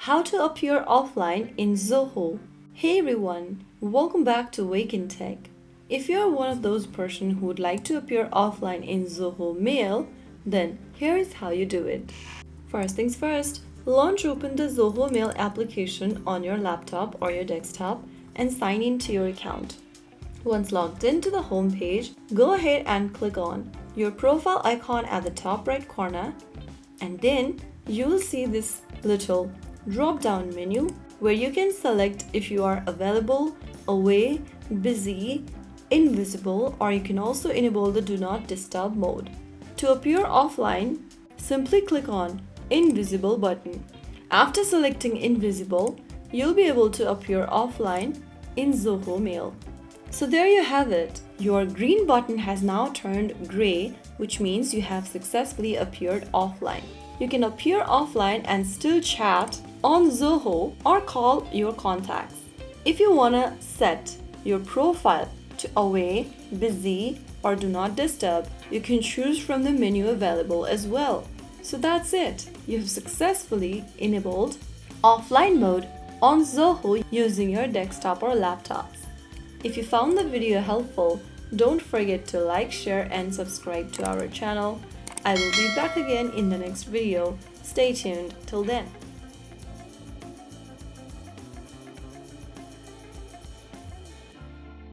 How to appear offline in Zoho. Hey everyone, welcome back to Wake&Tech. If you're one of those person who would like to appear offline in Zoho Mail, then here is how you do it. First things first, open the Zoho Mail application on your laptop or your desktop and sign in to your account. Once logged into the home page, go ahead and click on your profile icon at the top right corner, and then you will see this little drop-down menu where you can select if you are available, away, busy, invisible, or you can also enable the do not disturb mode. To appear offline, simply click on invisible button. After selecting invisible, you'll be able to appear offline in Zoho Mail. So there you have it. Your green button has now turned gray, which means you have successfully appeared offline. You can appear offline and still chat on Zoho or call your contacts. If you want to set your profile to away, busy, or do not disturb, you can choose from the menu available as well. So that's it. You have successfully enabled offline mode on Zoho using your desktop or laptops. If you found the video helpful, don't forget to like, share, and subscribe to our channel. I will be back again in the next video. Stay tuned till then.